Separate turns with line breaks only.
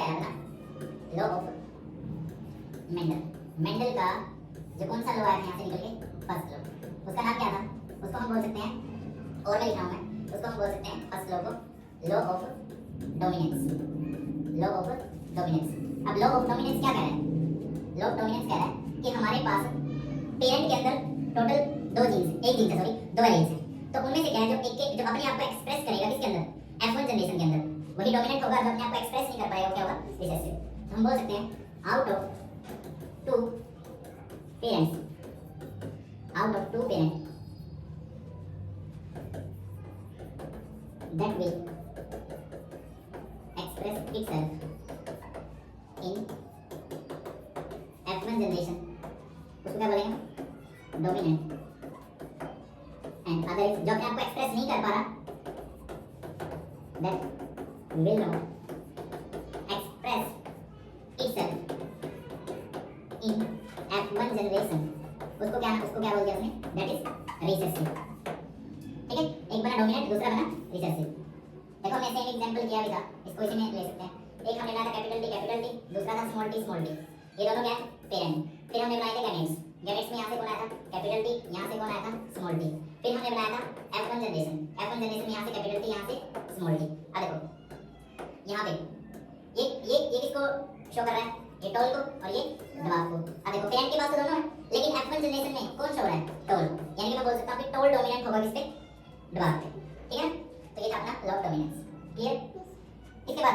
याद ना, law of Mendel. Mendel का जो कौन सा लॉ आया था यहाँ से निकल के, फर्स्ट लॉ, उसका नाम क्या था? उसको हम बोल सकते हैं, और मैं लिख रहा हूँ मैं, उसको हम बोल सकते हैं फर्स्ट लॉ को law of dominance. Law of dominance. अब लॉ ऑफ डोमिनेंस क्या कह रहा है? लॉ ऑफ डोमिनेंस कह रहा है कि हमारे पास पेरेंट के अंदर टोटल दो जीन्स, एक जीन सॉरी दो एलील्स हैं, तो उनमें से क्या है जो एक जो अपने आप को एक्सप्रेस करेगा किसके अंदर, F1 जनरेशन के अंदर, वही डोमिनेंट होगा। जो अपने आप को एक्सप्रेस नहीं कर पाएगा वो क्या होगा, रिसेसिव। तो हम बोल सकते हैं out of two parents, out of two parents that will express itself in F1 generation, उसको क्या बोलेंगे, डोमिनेंट। एंड अगर जो अपने आप को एक्सप्रेस नहीं कर पा रहा, that will not express itself in F1 generation, उसको क्या बोल दिया हमने, that is recessive। ठीक है, एक बना डोमिनेंट, दूसरा बना रिसेसिव। देखो हमने सेम एग्जांपल किया भी था, इसको इसी में ले सकते हैं। एक हमने बनाया था कैपिटल टी, दूसरा था स्मॉल टी। ये दोनों क्या है, पेरेंट। फिर हमने बनाए थे गैमेट्स। गैमेट्स में यहाँ से कौन आया था, कैपिटल टी, यहाँ से कौन आया था, स्मॉल टी। फिर हमने बनाया था F1 जनरेशन। F1 जनरेशन में यहाँ से कैपिटल टी, यहाँ से स्मॉल टी। अब देखो यहाँ पे ये किसको शो कर रहा है, ये टोल को और ये दबाव को। अब देखो पेरेंट के पास तो दोनों है, लेकिन F1 जनरेशन में कौन शो हो रहा है, टोल। यानी कि मैं बोल सकता हूँ कि टोल डोमिनेंट होगा किस पे, दबाव पे। ठीक है, तो ये था अपना लॉ ऑफ डोमिनेंस। क्लियर? इसके बाद